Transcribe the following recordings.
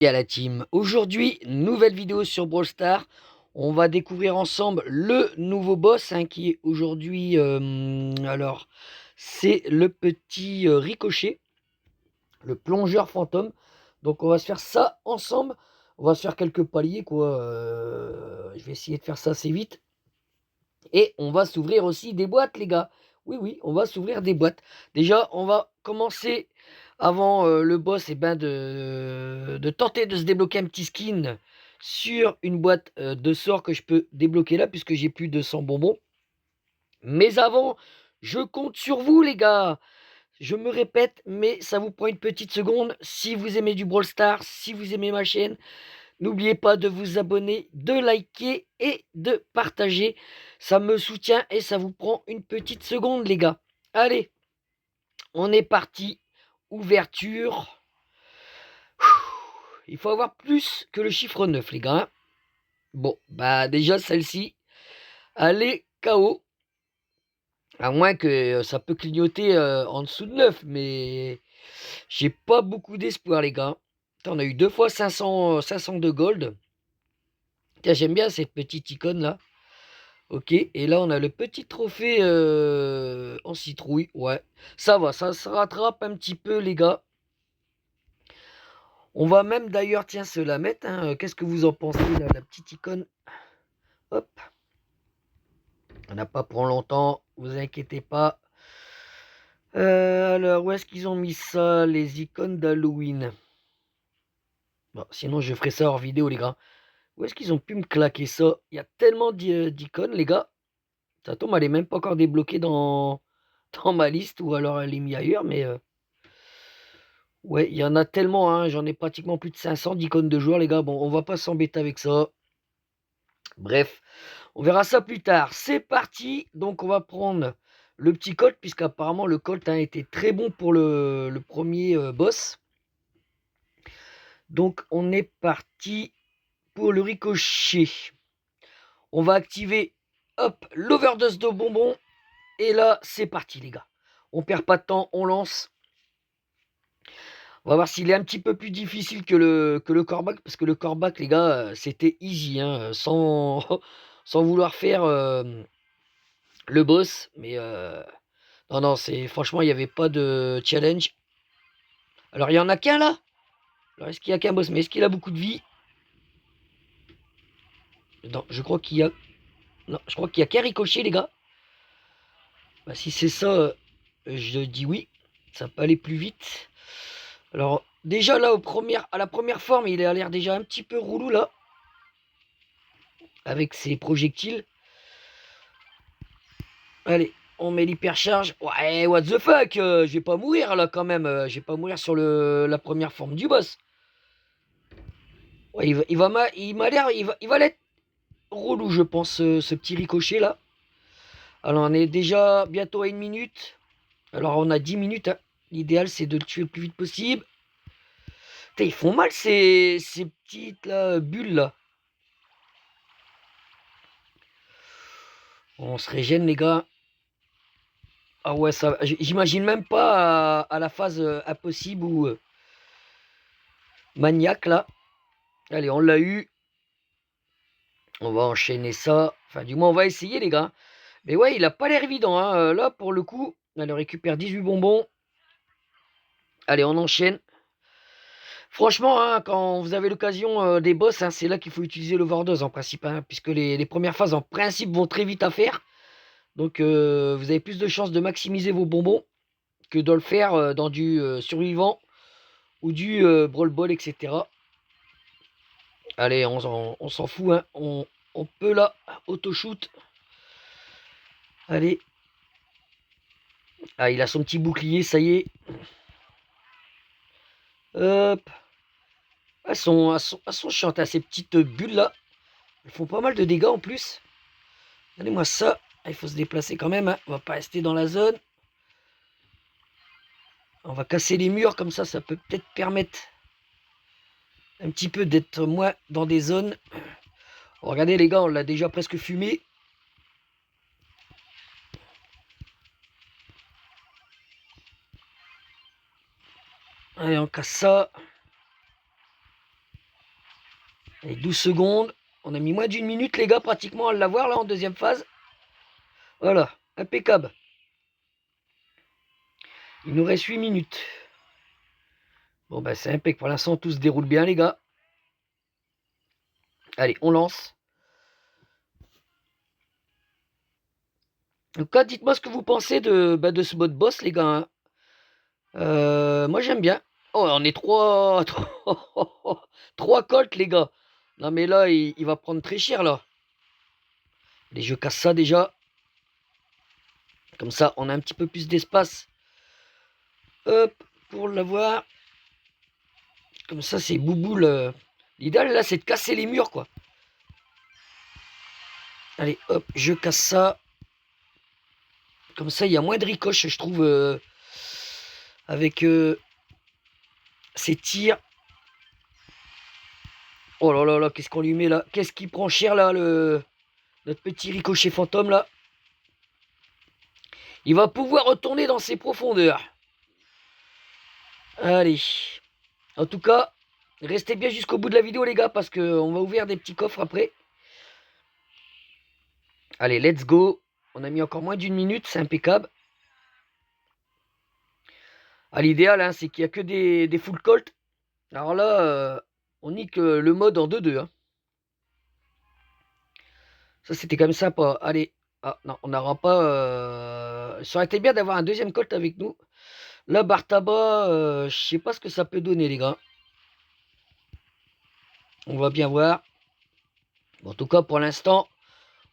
Et à la team. Aujourd'hui, nouvelle vidéo sur Brawl Stars. On va découvrir ensemble le nouveau boss qui est aujourd'hui. Alors, c'est le petit Ricochet, le plongeur fantôme. Donc, on va se faire ça ensemble. On va se faire quelques paliers, quoi. Je vais essayer de faire ça assez vite. Et on va s'ouvrir aussi des boîtes, les gars. Oui, oui, on va s'ouvrir des boîtes. Déjà, on va commencer avant le boss de tenter de se débloquer un petit skin sur une boîte de sorts que je peux débloquer là, puisque j'ai plus de 100 bonbons. Mais avant, je compte sur vous, les gars. Je me répète, mais ça vous prend une petite seconde. Si vous aimez du Brawl Stars, si vous aimez ma chaîne, n'oubliez pas de vous abonner, de liker et de partager. Ça me soutient et ça vous prend une petite seconde, les gars. Allez, on est parti. Ouverture. Il faut avoir plus que le chiffre 9, les gars. Bon, bah déjà, celle-ci, elle est KO. À moins que ça peut clignoter en dessous de 9. Mais j'ai pas beaucoup d'espoir, les gars. On a eu 2 fois 500 de gold. Tiens, j'aime bien cette petite icône là. Ok, et là on a le petit trophée en citrouille. Ouais, ça va, ça se rattrape un petit peu, les gars. On va même d'ailleurs, tiens, se la mettre, hein. Qu'est-ce que vous en pensez là, la petite icône? Hop, on n'a pas pour longtemps, vous inquiétez pas. Alors, où est-ce qu'ils ont mis ça, les icônes d'Halloween? Bon, sinon je ferai ça hors vidéo, les gars. Où est-ce qu'ils ont pu me claquer ça? Il y a tellement d'icônes, les gars. Ça tombe, elle est même pas encore débloquée dans ma liste, ou alors elle est mise ailleurs, mais ouais, il y en a tellement, hein, j'en ai pratiquement plus de 500 d'icônes de joueurs, les gars. Bon, on va pas s'embêter avec ça. Bref, on verra ça plus tard. C'est parti. Donc, on va prendre le petit Colt, puisqu'apparemment le Colt a été très bon pour le premier boss. Donc, on est parti pour le ricochet. On va activer, hop, l'overdose de bonbons. Et là, c'est parti, les gars. On perd pas de temps, on lance. On va voir s'il est un petit peu plus difficile que le Corbac, parce que le Corbac, les gars, c'était easy, hein, sans, sans vouloir faire le boss. Mais non, non, franchement, il n'y avait pas de challenge. Alors, il y en a qu'un là. Alors, est-ce qu'il y a qu'un boss? Mais est-ce qu'il a beaucoup de vie? Non, je crois qu'il y a. Non, je crois qu'il y a qu'un ricochet, les gars. Bah, si c'est ça, je dis oui. Ça peut aller plus vite. Alors, déjà là, à la première forme, il a l'air déjà un petit peu roulou là. Avec ses projectiles. Allez, on met l'hypercharge. Ouais, what the fuck, je vais pas mourir là quand même. Je vais pas mourir sur la première forme du boss. Ouais, il m'a l'air, il va l'être relou, je pense, ce petit ricochet là. Alors, on est déjà bientôt à 1 minute. Alors, on a 10 minutes, hein. L'idéal, c'est de le tuer le plus vite possible. Putain, ils font mal ces petites là, bulles là. On se régène, les gars. Ah ouais, ça, j'imagine même pas à la phase impossible ou maniaque là. Allez, on l'a eu. On va enchaîner ça. Enfin, du moins, on va essayer, les gars. Mais ouais, il a pas l'air évident, hein. Là, pour le coup, elle récupère 18 bonbons. Allez, on enchaîne. Franchement, hein, quand vous avez l'occasion des boss, hein, c'est là qu'il faut utiliser l'overdose en principe, hein, puisque les premières phases, en principe, vont très vite à faire. Donc, vous avez plus de chances de maximiser vos bonbons que de le faire dans du survivant ou du brawl ball, etc. Allez, on s'en fout, hein. On peut là, auto-shoot. Allez. Ah, il a son petit bouclier, ça y est. Hop. Elles sont chiantes, hein, ces petites bulles là. Elles font pas mal de dégâts en plus. Donnez-moi ça. Ah, il faut se déplacer quand même, hein. On va pas rester dans la zone. On va casser les murs, comme ça peut peut-être permettre un petit peu d'être moins dans des zones. Oh, regardez les gars, on l'a déjà presque fumé. Allez, on casse ça. Allez, 12 secondes. On a mis moins d'une minute, les gars, pratiquement à l'avoir, là, en deuxième phase. Voilà, impeccable. Il nous reste 8 minutes. Bon, ben, c'est impeccable. Pour l'instant, tout se déroule bien, les gars. Allez, on lance. Donc, dites-moi ce que vous pensez de ce mode boss, les gars. Hein. Moi, j'aime bien. Oh, on est trois, trois colts, les gars. Non, mais là, il va prendre très cher, là. Allez, je casse ça déjà. Comme ça, on a un petit peu plus d'espace. Hop, pour l'avoir. Comme ça, c'est bouboule. L'idéal, là, c'est de casser les murs, quoi. Allez, hop, je casse ça. Comme ça, il y a moins de ricoche, je trouve, avec ces tirs. Oh là là là, qu'est-ce qu'on lui met là? Qu'est-ce qui prend cher là, notre petit ricochet fantôme là? Il va pouvoir retourner dans ses profondeurs. Allez. En tout cas, restez bien jusqu'au bout de la vidéo les gars, parce qu'on va ouvrir des petits coffres après. Allez, let's go. On a mis encore moins d'une minute, c'est impeccable. Ah, l'idéal, hein, c'est qu'il n'y a que des full colt. Alors là, on nique le mode en 2-2. Hein. Ça, c'était quand même sympa. Allez. Ah, non, on n'aura pas... Ça aurait été bien d'avoir un deuxième colt avec nous. Là, barre tabac, je sais pas ce que ça peut donner, les gars. On va bien voir. Bon, en tout cas, pour l'instant,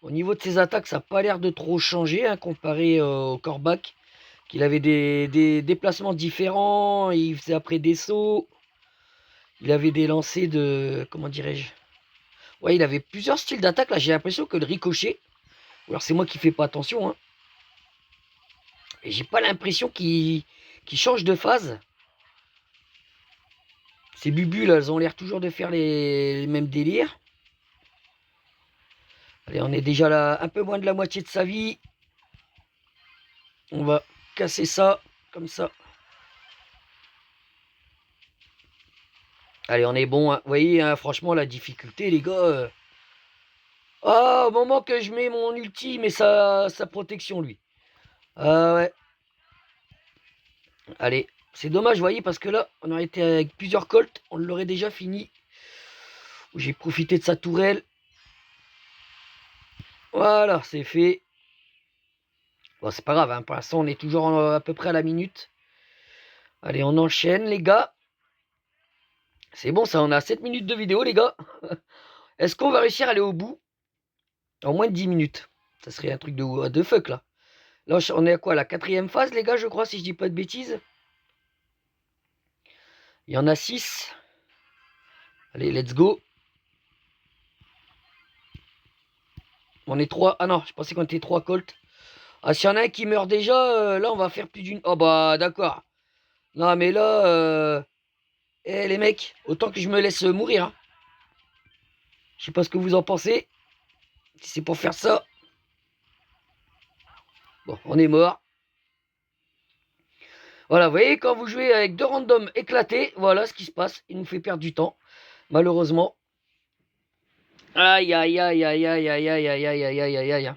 au niveau de ses attaques, ça n'a pas l'air de trop changer, hein, comparé au Corbac. Qu'il avait des déplacements différents. Il faisait après des sauts. Il avait des lancers de... Comment dirais-je? Ouais, il avait plusieurs styles d'attaque. Là, j'ai l'impression que le ricochet... Ou alors c'est moi qui fais pas attention, hein. Et j'ai pas l'impression qu'il change de phase. Ces bubules, elles ont l'air toujours de faire les mêmes délires. Allez, on est déjà là, un peu moins de la moitié de sa vie. On va casser ça, comme ça. Allez, on est bon. Hein. Vous voyez, hein, franchement, la difficulté, les gars. Ah, au moment que je mets mon ulti, mais sa protection, lui. Ah ouais. Allez, c'est dommage, vous voyez, parce que là, on aurait été avec plusieurs colts. On l'aurait déjà fini. J'ai profité de sa tourelle. Voilà, c'est fait. Bon, c'est pas grave, hein, pour l'instant, on est toujours à peu près à la minute. Allez, on enchaîne, les gars. C'est bon, ça, on a 7 minutes de vidéo, les gars. Est-ce qu'on va réussir à aller au bout en moins de 10 minutes? Ça serait un truc de fuck, là. Là, on est à quoi? La quatrième phase, les gars, je crois, si je dis pas de bêtises. Il y en a 6. Allez, let's go. On est 3. Ah non, je pensais qu'on était 3 colts. Ah, s'il y en a un qui meurt déjà, là, on va faire plus d'une... Oh, bah, d'accord. Non, mais là... les mecs, autant que je me laisse mourir. Hein. Je sais pas ce que vous en pensez. Si c'est pour faire ça. Bon, on est mort. Voilà, vous voyez, quand vous jouez avec deux randoms éclatés, voilà ce qui se passe. Il nous fait perdre du temps, malheureusement. Aïe, aïe, aïe, aïe, aïe, aïe, aïe, aïe, aïe, aïe, aïe, aïe, aïe.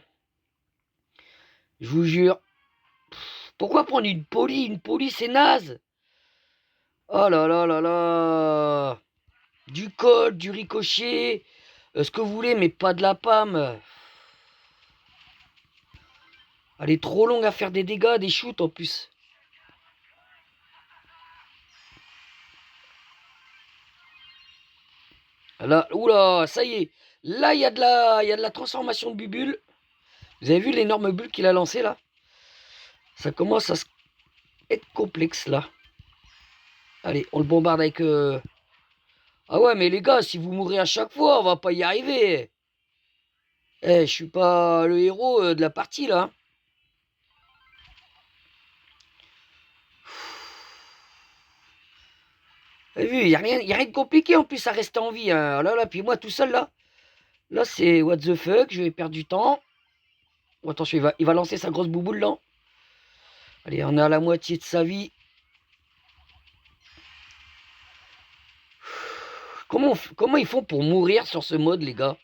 Je vous jure. Pourquoi prendre une poly? Une poly, c'est naze. Oh là là là là. Du code, du ricochet. Ce que vous voulez, mais pas de la PAM. Elle est trop longue à faire des dégâts, des shoots en plus. Là, oula, ça y est. Là, il y a de la transformation de Bubule. Vous avez vu l'énorme bulle qu'il a lancé là? Ça commence à être complexe là. Allez, on le bombarde avec... Ah ouais, mais les gars, si vous mourrez à chaque fois, on va pas y arriver. Eh, je suis pas le héros de la partie là. Vous avez vu, il y a rien de compliqué en plus à rester en vie. Hein. Là, là, puis moi tout seul là. Là, c'est what the fuck, je vais perdre du temps. Oh, attention, il va lancer sa grosse bouboule là. Allez, on est à la moitié de sa vie. Comment ils font pour mourir sur ce mode, les gars?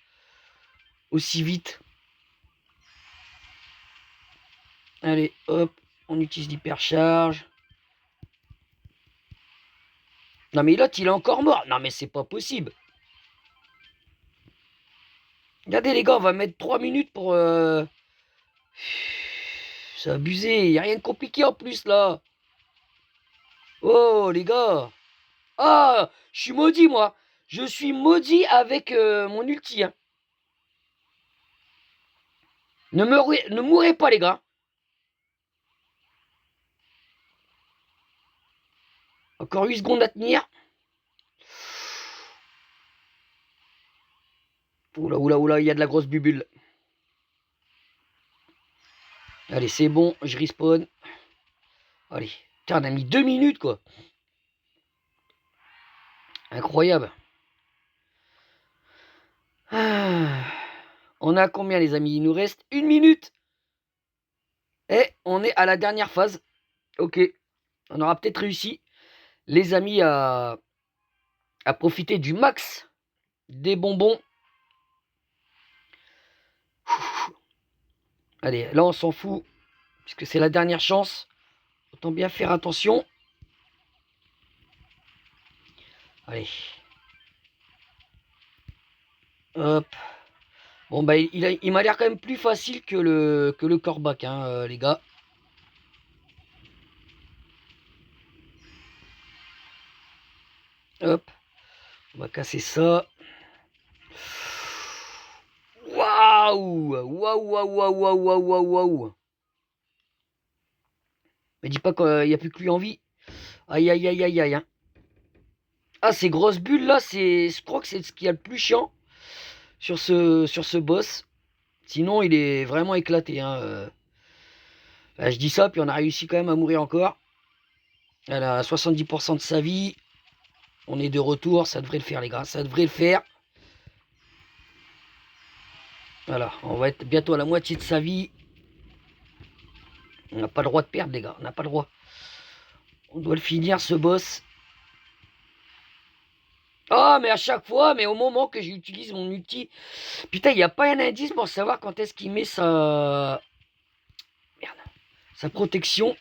Aussi vite. Allez, hop, on utilise l'hypercharge. Non mais l'autre, il est encore mort. Non mais c'est pas possible. Regardez les gars, on va mettre 3 minutes pour... C'est abusé, il n'y a rien de compliqué en plus là. Oh les gars. Ah, je suis maudit moi. Je suis maudit avec mon ulti. Hein. Ne mourrez pas les gars. Encore 8 secondes à tenir. Oula, oula, oula, il y a de la grosse bubule. Allez, c'est bon, je respawn. Allez, putain, on a mis 2 minutes quoi. Incroyable. Ah. On a combien les amis? Il nous reste 1 minute. Et on est à la dernière phase. Ok, on aura peut-être réussi, les amis, à profiter du max des bonbons. Allez, là on s'en fout, puisque c'est la dernière chance. Autant bien faire attention. Allez. Hop. Bon bah il m'a l'air quand même plus facile que le corbac, hein, les gars. Hop. On va casser ça. Waouh! Waouh, waouh, waouh, waouh, waouh, waouh, waouh. Mais dis pas qu'il n'y a plus que lui en vie. Aïe, aïe, aïe, aïe, aïe. Hein. Ah, ces grosses bulles là, je crois que c'est ce qu'il y a le plus chiant sur ce boss. Sinon, il est vraiment éclaté. Hein. Je dis ça, puis on a réussi quand même à mourir encore. Elle a 70% de sa vie. On est de retour, ça devrait le faire les gars, ça devrait le faire. Voilà, on va être bientôt à la moitié de sa vie. On n'a pas le droit de perdre les gars, on n'a pas le droit. On doit le finir ce boss. Oh mais à chaque fois, mais au moment que j'utilise mon ulti. Putain, il n'y a pas un indice pour savoir quand est-ce qu'il met sa... Merde. Sa protection.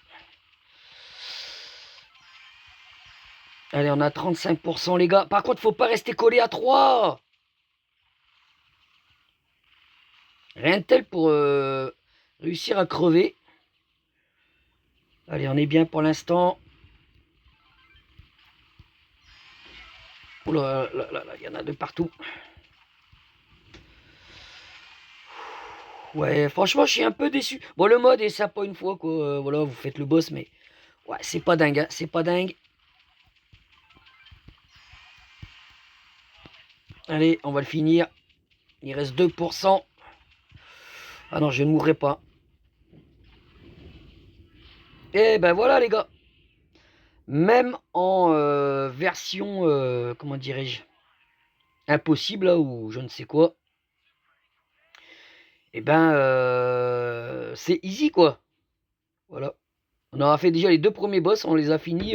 Allez, on a 35% les gars. Par contre, faut pas rester collé à 3. Rien de tel pour réussir à crever. Allez, on est bien pour l'instant. Oula, là, là, là, il y en a de partout. Ouais, franchement, je suis un peu déçu. Bon, le mode est sympa une fois, quoi. Voilà, vous faites le boss, mais... Ouais, c'est pas dingue, hein, c'est pas dingue. Allez, on va le finir. Il reste 2%. Ah non, je ne mourrai pas. Et ben voilà, les gars. Même en version, comment dirais-je, impossible, là, ou je ne sais quoi. Et ben, c'est easy, quoi. Voilà. On aura fait déjà les 2 premiers boss, on les a finis.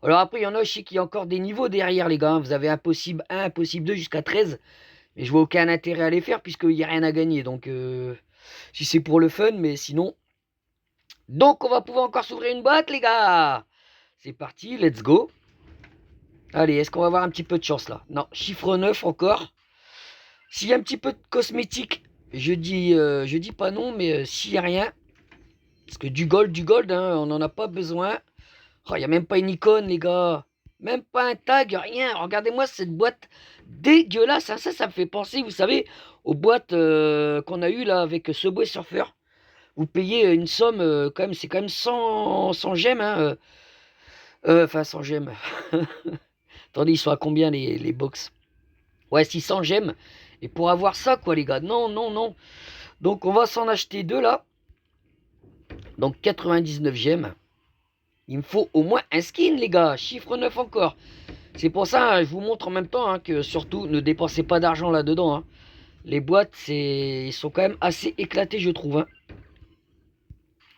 Alors après, il y en a, je sais qu'il y a encore des niveaux derrière, les gars. Hein. Vous avez impossible 1, impossible 2 jusqu'à 13. Mais je vois aucun intérêt à les faire puisqu'il n'y a rien à gagner. Donc, si c'est pour le fun, mais sinon... Donc, on va pouvoir encore s'ouvrir une boîte, les gars. C'est parti, let's go. Allez, est-ce qu'on va avoir un petit peu de chance, là? Non, chiffre 9 encore. S'il y a un petit peu de cosmétique, je dis pas non, mais s'il n'y a rien... Parce que du gold, hein, on n'en a pas besoin. Oh, il n'y a même pas une icône, les gars. Même pas un tag, rien. Regardez-moi cette boîte dégueulasse. Hein. Ça me fait penser, vous savez, aux boîtes qu'on a eues là avec Subway Surfer. Vous payez une somme, quand même, c'est quand même 100 gemmes. Hein, enfin, 100 gemmes. Attendez, ils sont à combien les box? Ouais, 600 gemmes. Et pour avoir ça, quoi, les gars. Non, non, non. Donc, on va s'en acheter 2 là. Donc, 99 gemmes. Il me faut au moins un skin, les gars. Chiffre 9 encore. C'est pour ça, hein, je vous montre en même temps hein, que surtout, ne dépensez pas d'argent là-dedans. Hein. Les boîtes, ils sont quand même assez éclatés, je trouve. Hein.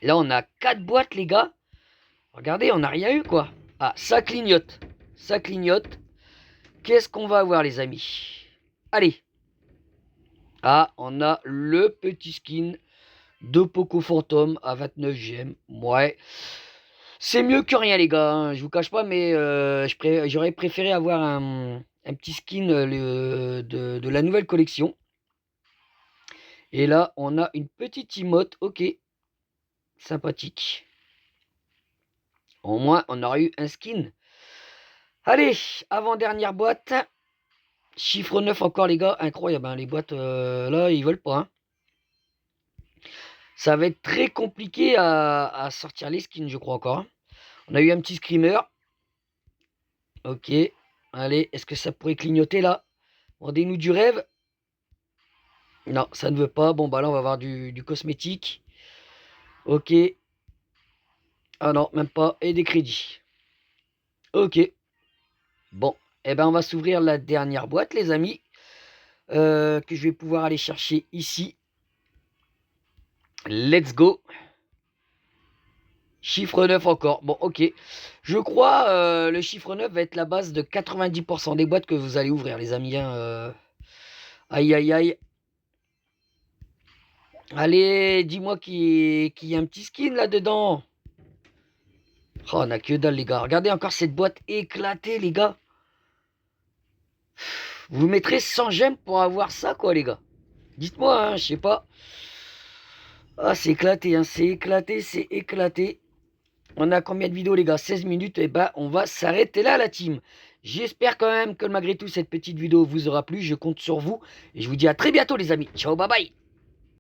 Là, on a 4 boîtes, les gars. Regardez, on n'a rien eu, quoi. Ah, ça clignote. Ça clignote. qu'est-ce qu'on va avoir, les amis? Allez. Ah, on a le petit skin de Poco Fantôme à 29 gemmes. Ouais. C'est mieux que rien, les gars. Hein. Je vous cache pas, mais j'aurais préféré avoir un petit skin de la nouvelle collection. Et là, on a une petite emote. Ok. Sympathique. Au moins, on aura eu un skin. Allez, avant-dernière boîte. Chiffre 9 encore, les gars. Incroyable. Hein. Les boîtes, là, ils veulent pas. Hein. Ça va être très compliqué à sortir les skins, je crois encore. Hein. On a eu un petit screamer. Ok. Allez, est-ce que ça pourrait clignoter là? Rendez-nous du rêve. Non, ça ne veut pas. Bon, bah là, on va avoir du cosmétique. Ok. Ah non, même pas. Et des crédits. Ok. Bon. Eh ben, on va s'ouvrir la dernière boîte, les amis. Que je vais pouvoir aller chercher ici. Let's go. Chiffre 9 encore. Bon, ok. Je crois le chiffre 9 va être la base de 90% des boîtes que vous allez ouvrir, les amis. Hein, Aïe, aïe, aïe. Allez, dis-moi qu'il y a un petit skin là-dedans. Oh, on a que dalle, les gars. Regardez encore cette boîte éclatée, les gars. Vous mettrez 100 gemmes pour avoir ça, quoi, les gars. Dites-moi, hein, je sais pas. Ah, c'est éclaté, hein, c'est éclaté, c'est éclaté. On a combien de vidéos, les gars? 16 minutes. Et ben, on va s'arrêter là, la team. J'espère quand même que malgré tout, cette petite vidéo vous aura plu. Je compte sur vous. Et je vous dis à très bientôt, les amis. Ciao, bye bye.